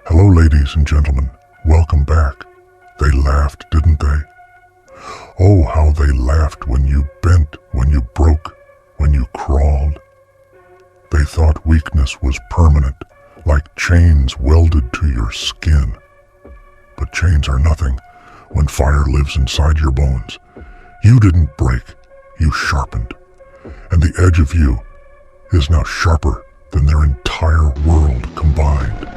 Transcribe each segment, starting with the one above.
Hello, ladies and gentlemen. Welcome back. They laughed, didn't they? Oh, how they laughed when you bent, when you broke, when you crawled. They thought weakness was permanent, like chains welded to your skin. But chains are nothing when fire lives inside your bones. You didn't break, you sharpened. And the edge of you is now sharper than their entire world combined.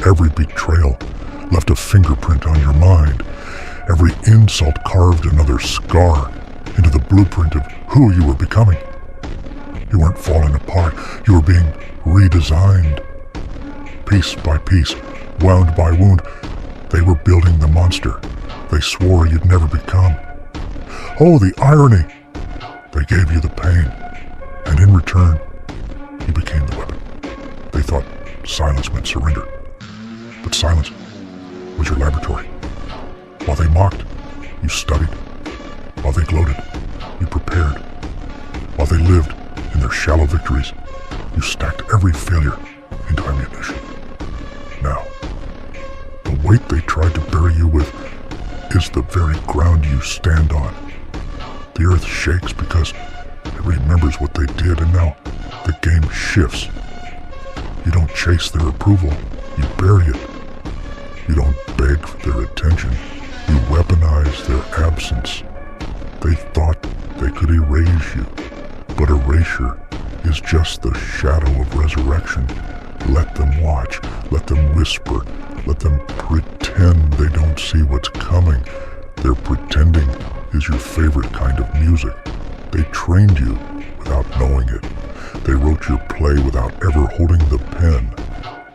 Every betrayal left a fingerprint on your mind. Every insult carved another scar into the blueprint of who you were becoming. You weren't falling apart, you were being redesigned. Piece by piece, wound by wound, they were building the monster they swore you'd never become. Oh, the irony! They gave you the pain, and in return, you became the weapon. They thought silence meant surrender, but silence was your laboratory. While they mocked, you studied. While they gloated, you prepared. While they lived in their shallow victories, you stacked every failure into ammunition. Now, the weight they tried to bury you with is the very ground you stand on. The earth shakes because it remembers what they did, and now the game shifts. You don't chase their approval, you bury it. You don't beg for their attention, you weaponize their absence. They thought they could erase you, but erasure is just the shadow of resurrection. Let them watch, let them whisper, let them pretend they don't see what's coming. Their pretending is your favorite kind of music. They trained you without knowing it. They wrote your play without ever holding the pen.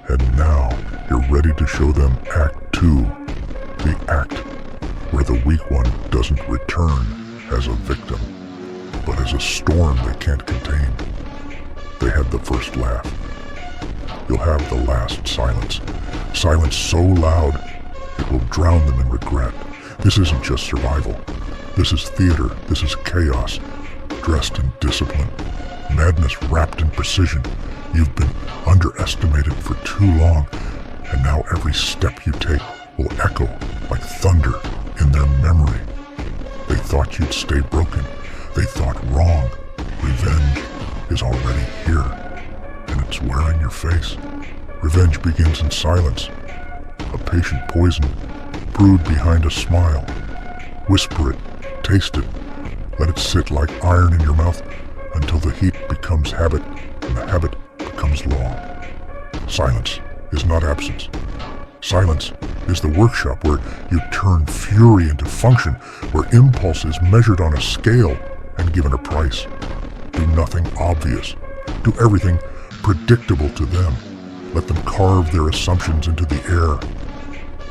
And now you're ready to show them Act 2, the act where the weak one doesn't return as a victim, but as a storm they can't contain. They had the first laugh. You'll have the last silence. Silence so loud, it will drown them in regret. This isn't just survival. This is theater. This is chaos, dressed in discipline. Madness wrapped in precision. You've been underestimated for too long, and now every step you take will echo like thunder in their memory. They thought you'd stay broken. They thought wrong. Revenge is already here, and it's wearing your face. Revenge begins in silence, a patient poison brewed behind a smile. Whisper it, taste it, let it sit like iron in your mouth until the heat becomes habit and the habit becomes law. Silence is not absence. Silence is the workshop where you turn fury into function, where impulse is measured on a scale and given a price. Do nothing obvious. Do everything predictable to them. Let them carve their assumptions into the air.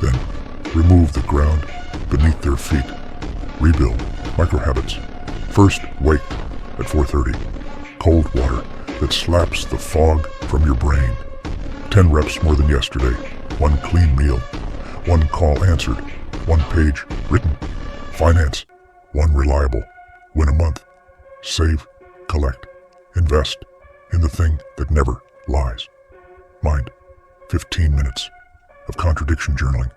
Then remove the ground beneath their feet. Rebuild microhabits. First, wake at 4:30. Cold water that slaps the fog from your brain. 10 reps more than yesterday. 1 clean meal. 1 call answered. 1 page written. Finance. 1 reliable. Win a month. Save, collect, invest in the thing that never lies. Mind. 15 minutes of contradiction journaling.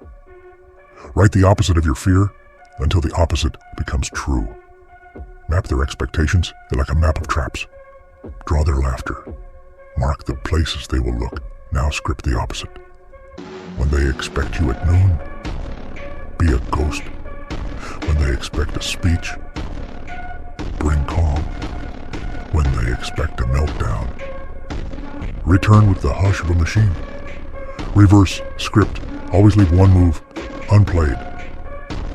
Write the opposite of your fear until the opposite becomes true. Map their expectations like a map of traps. Draw their laughter. Mark the places they will look. Now script the opposite. When they expect you at noon, be a ghost. When they expect a speech, bring calm. When they expect a meltdown, return with the hush of a machine. Reverse script. Always leave 1 move unplayed.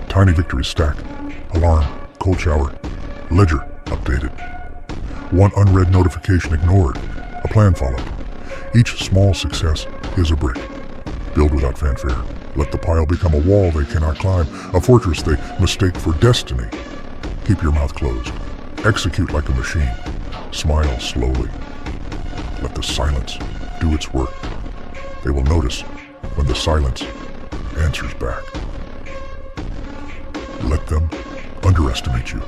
Tiny victories stack. Alarm, cold shower, ledger updated. 1 unread notification ignored. A plan followed. Each small success is a brick. Build without fanfare. Let the pile become a wall they cannot climb, a fortress they mistake for destiny. Keep your mouth closed. Execute like a machine. Smile slowly. Let the silence do its work. They will notice when the silence answers back. Let them underestimate you.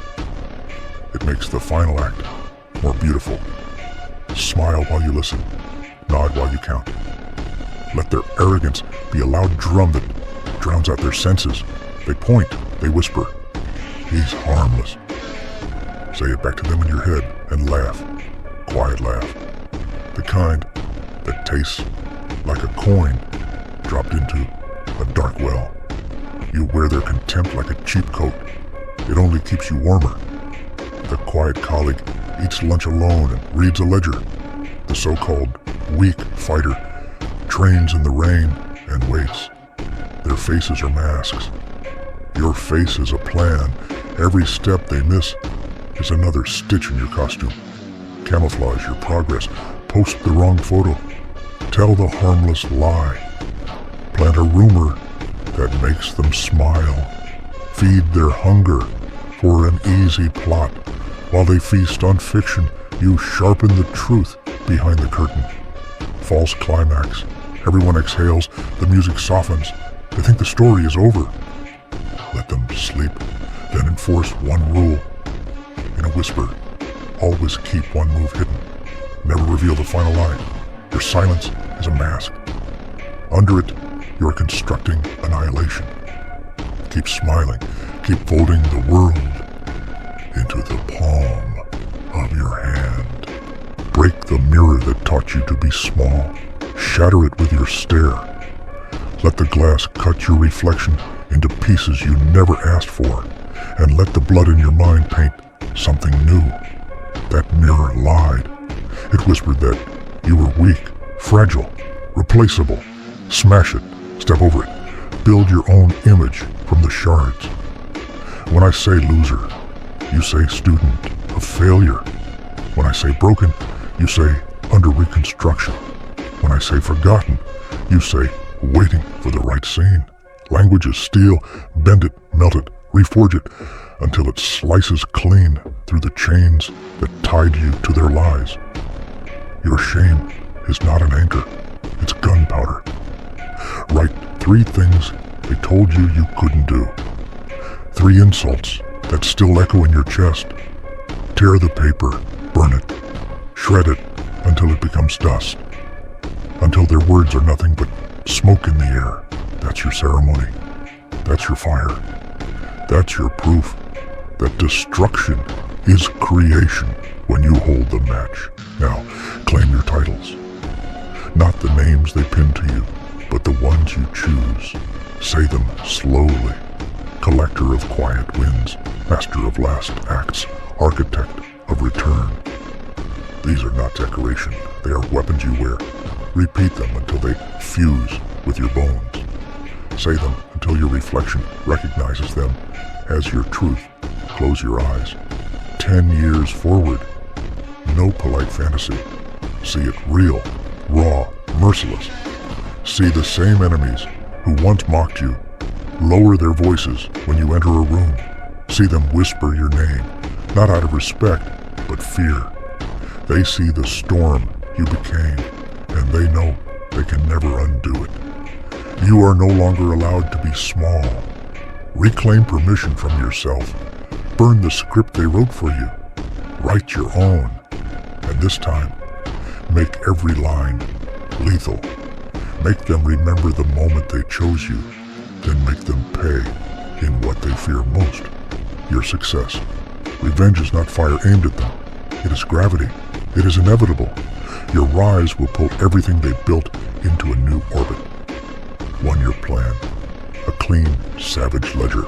It makes the final act more beautiful. Smile while you listen. Nod while you count. Let their arrogance be a loud drum that drowns out their senses. They point, they whisper, "He's harmless." Say it back to them in your head and laugh. Quiet laugh. The kind that tastes like a coin dropped into a dark well. You wear their contempt like a cheap coat. It only keeps you warmer. The quiet colleague eats lunch alone and reads a ledger. The so-called weak fighter trains in the rain and waits. Their faces are masks. Your face is a plan. Every step they miss is another stitch in your costume. Camouflage your progress. Post the wrong photo. Tell the harmless lie. Plant a rumor that makes them smile. Feed their hunger for an easy plot. While they feast on fiction, you sharpen the truth behind the curtain. False climax. Everyone exhales. The music softens. They think the story is over. Let them sleep. Then enforce one rule. In a whisper, always keep one move hidden. Never reveal the final line. Your silence is a mask. Under it, you're constructing annihilation. Keep smiling. Keep folding the world into the palm of your hand. Break the mirror that taught you to be small. Shatter it with your stare. Let the glass cut your reflection into pieces you never asked for, and let the blood in your mind paint something new. That mirror lied. It whispered that you were weak, fragile, replaceable. Smash it, step over it, build your own image from the shards. When I say loser, you say student of failure. When I say broken, you say under reconstruction. When I say forgotten, you say waiting for the right scene. Language is steel. Bend it, melt it, reforge it until it slices clean through the chains that tied you to their lies. Your shame is not an anchor. It's gunpowder. Write 3 things they told you you couldn't do. 3 insults that still echo in your chest. Tear the paper, burn it, shred it until it becomes dust. Until their words are nothing but smoke in the air. That's your ceremony. That's your fire. That's your proof that destruction is creation when you hold the match. Now, claim your titles. Not the names they pin to you, but the ones you choose. Say them slowly. Collector of quiet wins, master of last acts, architect of return. These are not decoration. They are weapons you wear. Repeat them until they fuse with your bones. Say them until your reflection recognizes them as your truth. Close your eyes. 10 years forward. No polite fantasy. See it real, raw, merciless. See the same enemies who once mocked you lower their voices when you enter a room. See them whisper your name, not out of respect, but fear. They see the storm you became, and they know they can never undo it. You are no longer allowed to be small. Reclaim permission from yourself. Burn the script they wrote for you. Write your own. And this time, make every line lethal. Make them remember the moment they chose you, then make them pay in what they fear most, your success. Revenge is not fire aimed at them. It is gravity. It is inevitable. Your rise will pull everything they built into a new orbit. 1-year plan, a clean, savage ledger.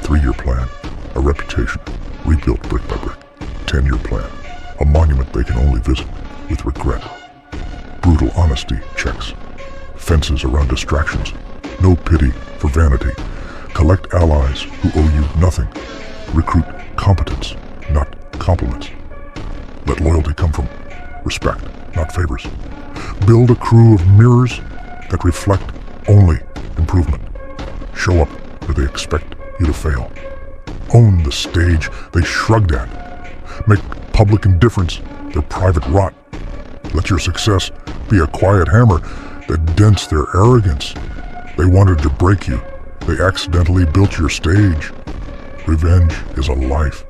3-year plan, a reputation, rebuilt brick by brick. 10-year plan, a monument they can only visit with regret. Brutal honesty checks. Fences around distractions. No pity for vanity. Collect allies who owe you nothing. Recruit competence, not compliments. Let loyalty come from respect, not favors. Build a crew of mirrors that reflect only improvement. Show up where they expect you to fail. Own the stage they shrugged at. Make public indifference their private rot. Let your success be a quiet hammer that dents their arrogance. They wanted to break you. They accidentally built your stage. Revenge is a life.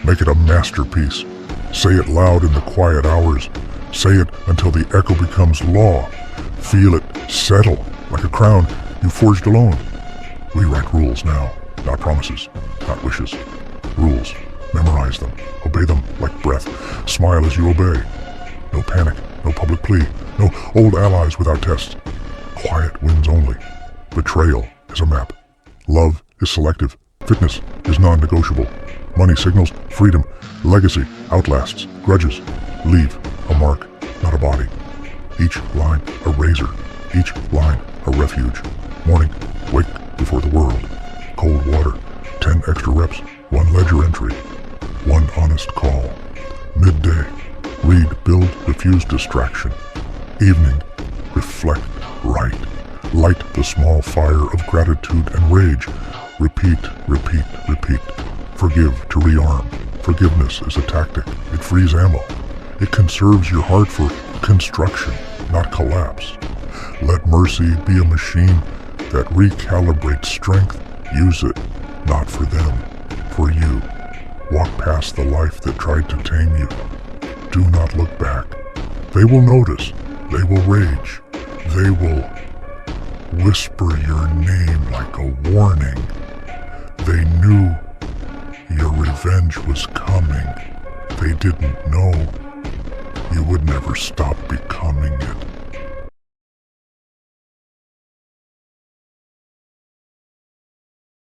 Make it a masterpiece. Say it loud in the quiet hours. Say it until the echo becomes law. Feel it Settle like a crown you forged alone. We write rules now, not promises, not wishes. Rules. Memorize them. Obey them like breath. Smile as you obey. No panic, no public plea, no old allies without tests. Quiet wins only. Betrayal is a map. Love is selective. Fitness is non-negotiable. Money signals freedom. Legacy outlasts grudges. Leave a mark, not a body. Each line a razor. Each line a refuge. Morning, wake before the world. Cold water, 10 extra reps, 1 ledger entry, 1 honest call. Midday, read, build, refuse distraction. Evening, reflect, write. Light the small fire of gratitude and rage. Repeat, repeat, repeat. Forgive to rearm. Forgiveness is a tactic. It frees ammo. It conserves your heart for construction, not collapse. Let mercy be a machine that recalibrates strength. Use it, not for them, for you. Walk past the life that tried to tame you. Do not look back. They will notice. They will rage. They will whisper your name like a warning. They knew your revenge was coming. They didn't know you would never stop becoming it.